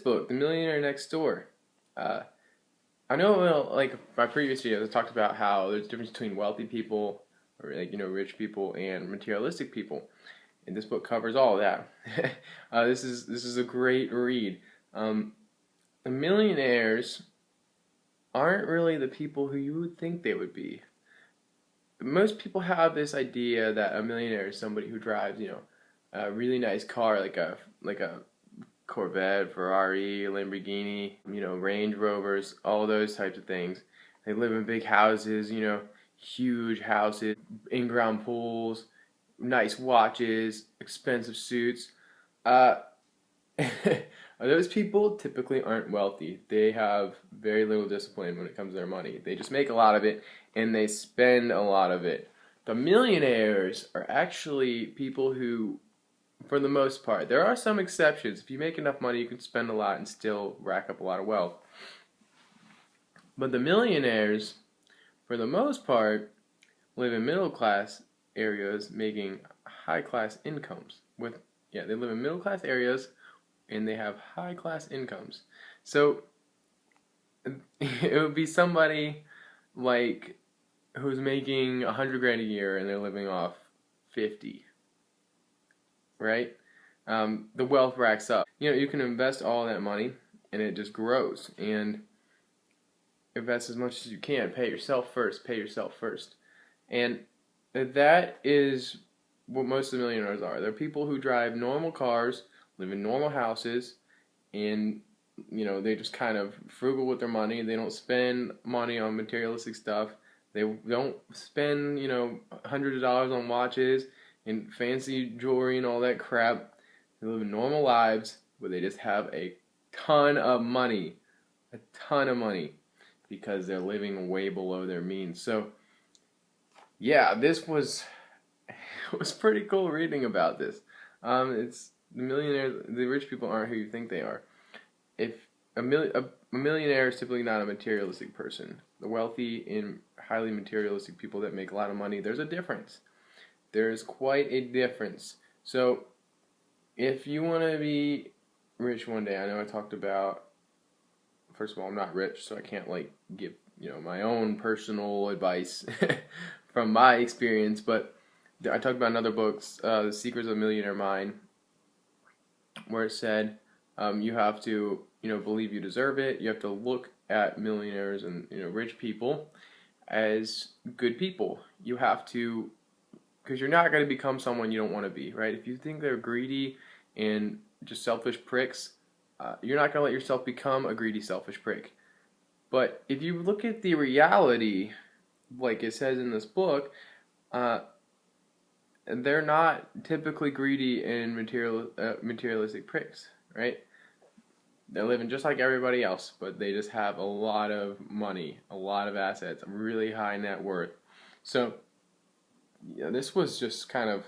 book, The Millionaire Next Door. I know, well, like my previous videos, I talked about how there's a difference between wealthy people, or like rich people, and materialistic people, and this book covers all of that. This is a great read. The millionaires aren't really the people who you would think they would be. Most people have this idea that a millionaire is somebody who drives, a really nice car, like a Corvette, Ferrari, Lamborghini, Range Rovers, all those types of things. They live in big houses, huge houses, in-ground pools, nice watches, expensive suits. Uh, those people typically aren't wealthy. They have very little discipline when it comes to their money. They just make a lot of it and they spend a lot of it. The millionaires are actually people who, for the most part, there are some exceptions. If you make enough money, you can spend a lot and still rack up a lot of wealth. But the millionaires, for the most part, live in middle class areas making high class incomes. They live in middle class areas and they have high class incomes. So it would be somebody like who's making 100 grand a year and they're living off 50, right? The wealth racks up. You can invest all that money and it just grows, and invest as much as you can. Pay yourself first. Pay yourself first. And that is what most of the millionaires are. They're people who drive normal cars, live in normal houses, and they just kind of frugal with their money. They don't spend money on materialistic stuff. They don't spend hundreds of dollars on watches and fancy jewelry and all that crap. They live normal lives where they just have a ton of money, because they're living way below their means. So yeah, this was it was pretty cool reading about this. It's the millionaires, the rich people aren't who you think they are. If a millionaire is typically not a materialistic person. The wealthy and highly materialistic people that make a lot of money, there's a difference. There's quite a difference. So if you want to be rich one day, I know I talked about, first of all, I'm not rich, so I can't give my own personal advice from my experience, but I talked about in other books, The Secrets of a Millionaire Mind, where it said you have to believe you deserve it. You have to look at millionaires and rich people as good people. You have to, because you're not going to become someone you don't want to be, right? If you think they're greedy and just selfish pricks, you're not going to let yourself become a greedy, selfish prick. But if you look at the reality, like it says in this book, they're not typically greedy and materialistic pricks, right? They're living just like everybody else, but they just have a lot of money, a lot of assets, a really high net worth. So this was just kind of,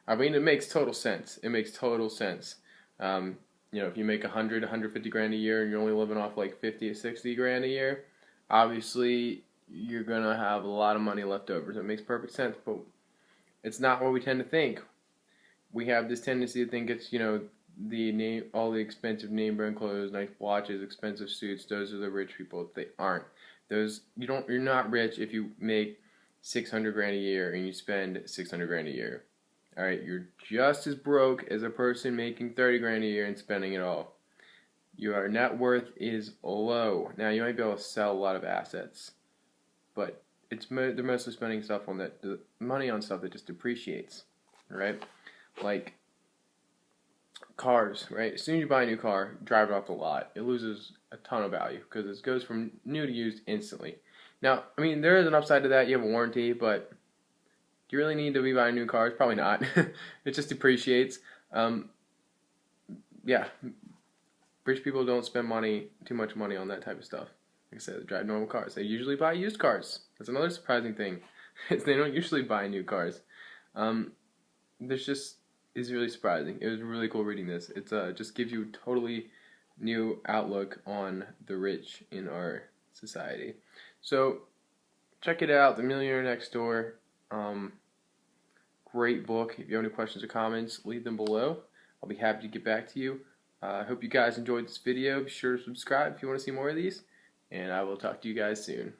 it makes total sense. It makes total sense. If you make 150 grand a year and you're only living off like 50 or 60 grand a year, obviously you're going to have a lot of money left over. So it makes perfect sense, but it's not what we tend to think. We have this tendency to think it's, all the expensive name brand clothes, nice watches, expensive suits, those are the rich people. They aren't. You're not rich if you make 600 grand a year and you spend 600 grand a year. All right, you're just as broke as a person making 30 grand a year and spending it all. Your net worth is low. Now, you might be able to sell a lot of assets, but they're mostly spending money on stuff that just depreciates, right? Like cars, right? As soon as you buy a new car, drive it off the lot, it loses a ton of value because it goes from new to used instantly. Now, there is an upside to that. You have a warranty, but do you really need to be buying new cars? Probably not. It just depreciates. Yeah, rich people don't spend too much money on that type of stuff. Like I said, they drive normal cars. They usually buy used cars. That's another surprising thing. They don't usually buy new cars. This just is really surprising. It was really cool reading this. It just gives you a totally new outlook on the rich in our society. So check it out, The Millionaire Next Door. Great book. If you have any questions or comments, leave them below. I'll be happy to get back to you. I hope you guys enjoyed this video. Be sure to subscribe if you want to see more of these, and I will talk to you guys soon.